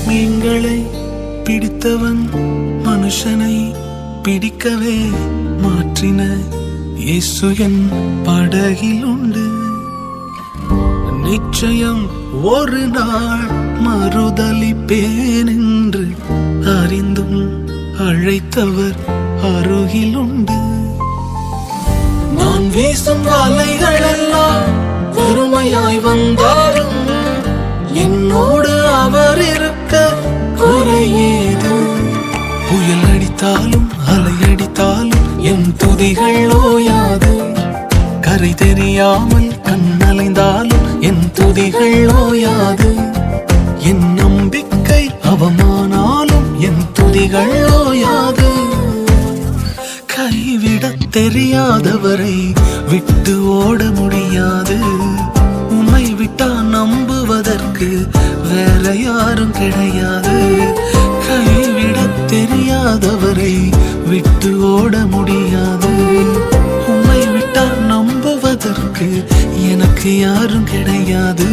மீன்களை பிடித்தவன் மனுஷனை பிடிக்கவே மாற்றின இயேசு என் படகில் உண்டு. நிச்சயம் ஒரு நாள் மறுதலிப்பேன் என்று அறிந்தும் அழைத்தவர் அருகில் உண்டு. நான் வீசும் வலைகளெல்லாம் பொறுமையாய் வந்தாலும் என்னோடு அவர் இருக்க குறையேது. புயல் அடித்தாலும் அலை அடித்தாலும் என் துதிகள் ஓயாது. கரை தெரியாமல் கண்ணலைந்தாலும் என் துதிகள் ஓயாது. என் நம்பிக்கை அவமானாலும் என் துதிகள் ஓயாது. கைவிடத் தெரியாதவரை விட்டு ஓட முடியாது. உம்மை விட்டா நம்புவதற்கு வேற யாரும் கிடையாது. கைவிடத் தெரியாதவரை விட்டு ஓட முடியாது. உம்மை விட்டா நம்புவதற்கு எனக்கு யாரும் கிடையாது.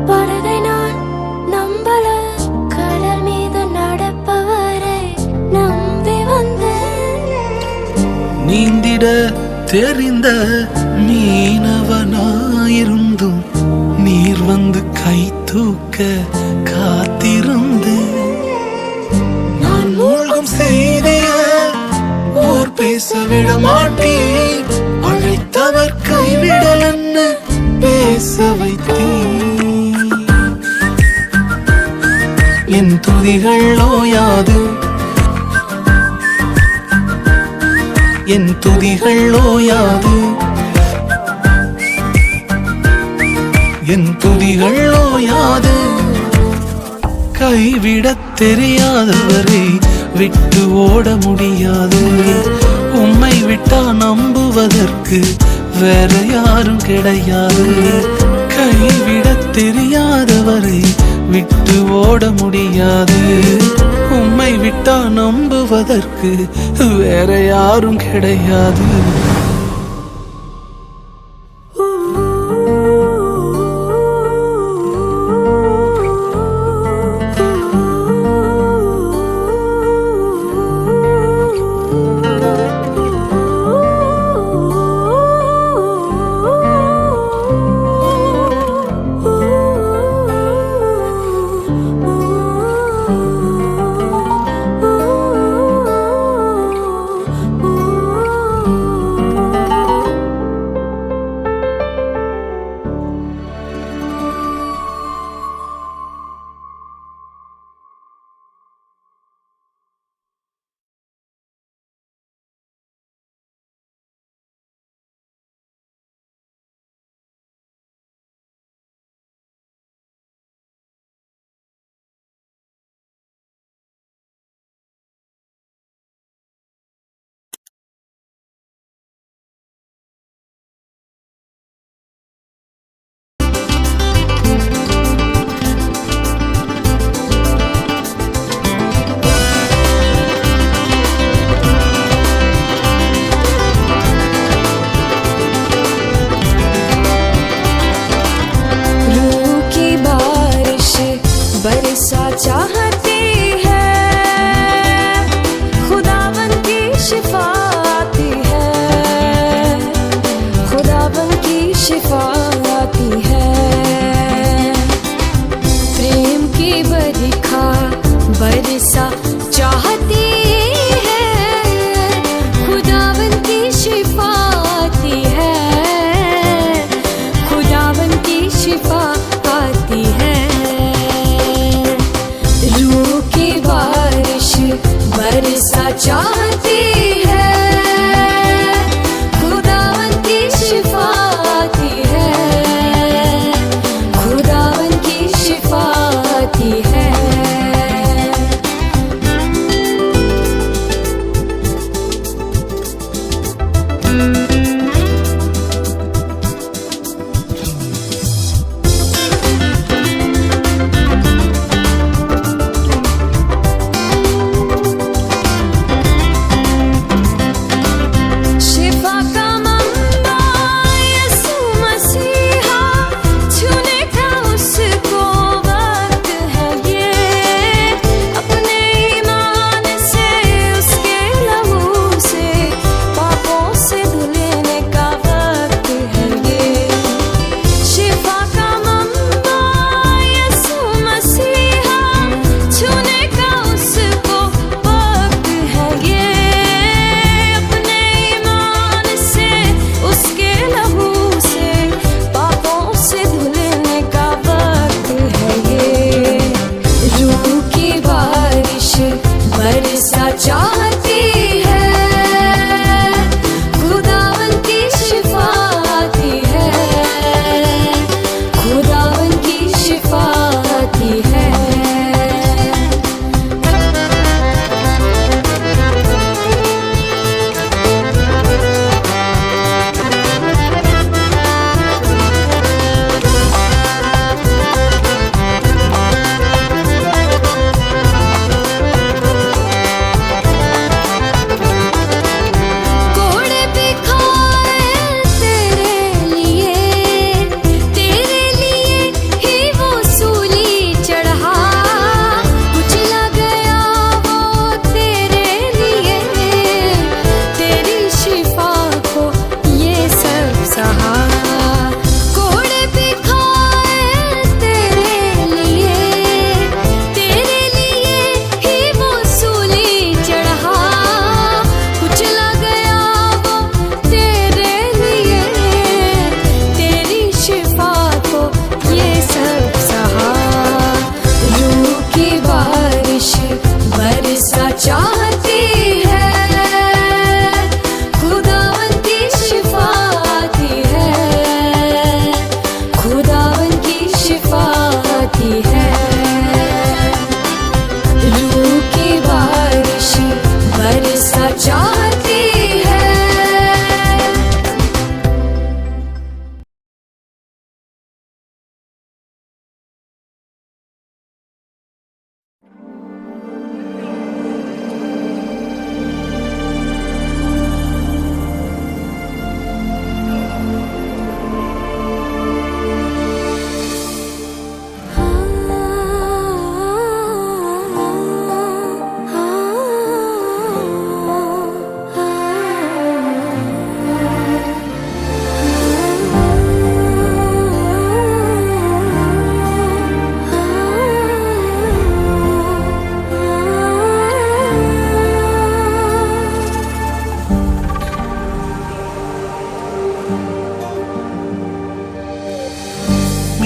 படகை நான் நம்பல, கடல் மீது நடப்பவரை நம்பி வந்தேன். நீந்திட தெரிந்த மீனவனாயிருந்தும் நீர் வந்து கை தூக்க காத்திருந்து. நான் மூழ்கும் செய்திய ஓர் பேச விட மாட்டேன். அழைத்தவர் கைவிடலன்னு பேச வைத்தேன். என் துதிகள் ஓயாது. என் துதிகள் ஓயாது. என் துதிகள் ஓயாது. கைவிடத் தெரியாதவரை விட்டு ஓட முடியாது. உம்மை விட்டா நம்புவதற்கு வேற யாரும் கிடையாது. கைவிடத் தெரியாதவரை விட்டு ஓட முடியாது. உம்மை விட்டா நம்புவதற்கு வேற யாரும் கிடையாது.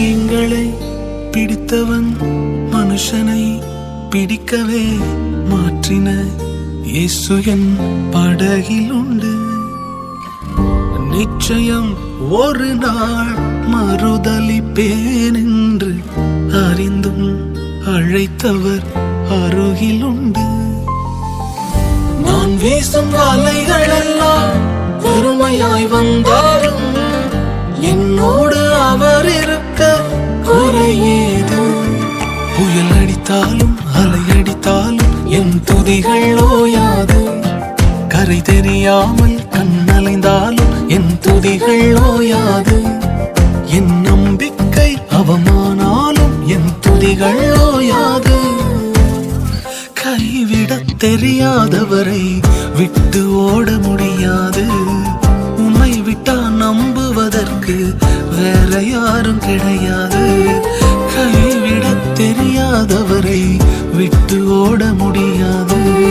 மீன்களை பிடித்தவன் மனுஷனை பிடிக்கவே மாற்றின இயேசு என் படகில் உண்டு. நிச்சயம் ஒரு நாள் மறுதலிப்பேன் என்று அறிந்தும் அழைத்தவர் அருகில் உண்டு. நான் வீசும் வலைகள் எல்லாம் வெறுமையாய் வந்தாலும் என்னோடு அவர் இருக்க குறையேது. புயல் அடித்தாலும் அலை அடித்தாலும் என் துதிகள் ஓயாது. கரை தெரியாமல் கண்ணலைந்தாலும் என் துதிகள் ஓயாது. என் நம்பிக்கை அவமானாலும் என் துதிகள் ஓயாது. கைவிடத் தெரியாதவரை விட்டு ஓட முடியாது. உம்மை விட்டா நம்புவதற்கு வேற யாரும் கிடையாது. கைவிடத் தெரியாதவரை விட்டு ஓட முடியாது.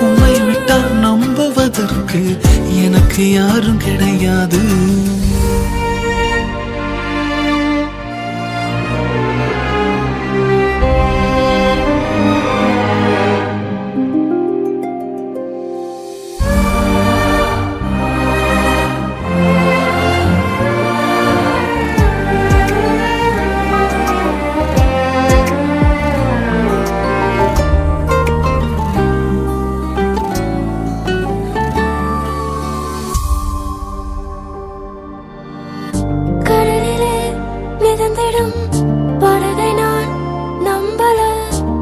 உம்மை விட்டா நம்புவதற்கு எனக்கு யாரும் கிடையாது. கடலிலே மிதந்திடும் படகை நான் நம்பல.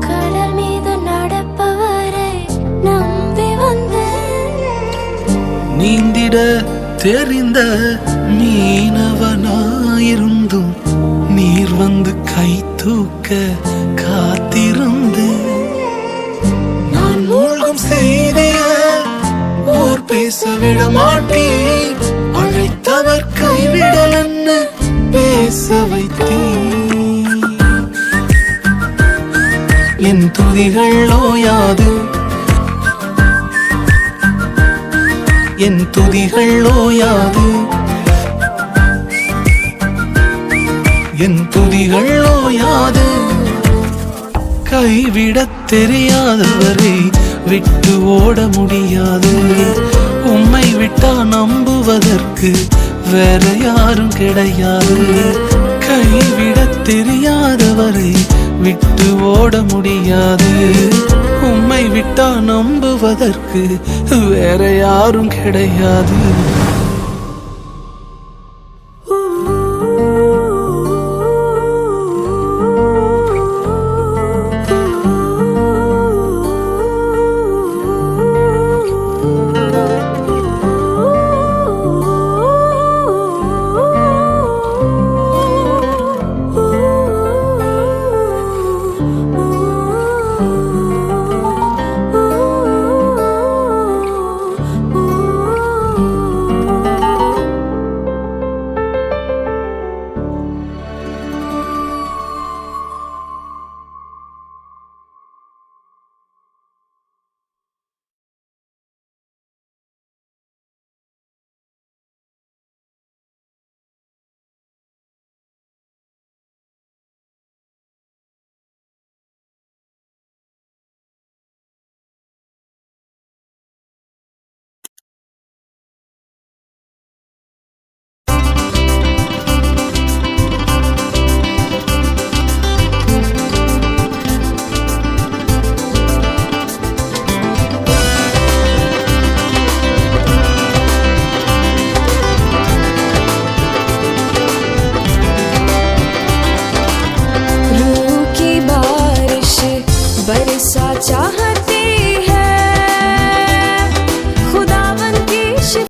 கடல் மீது நடப்பவரை நம்பி வந்தேன். நீந்திட தெரிந்த மீனவனாயிருந்தும் நீர் வந்து கை தூக்க காத்திருந்து. நான் மூழ்கும் செய்திய ஊர் பேச விட மாட்டேன். அழைத்தவர் கைவிடலன்னு பேச வைத்தேன். என் துதிகள் ஓயாது. என் துதிகள் ஓயாது. என் துதிகள் ஓயாது. கைவிடத் தெரியாதவரை விட்டு ஓட முடியாது. உம்மை விட்டா நம்புவதற்கு வேற யாரும் கிடையாது. கைவிடத் தெரியாதவரை விட்டு ஓட முடியாது. உம்மை விட்டா நம்புவதற்கு வேற யாரும் கிடையாது.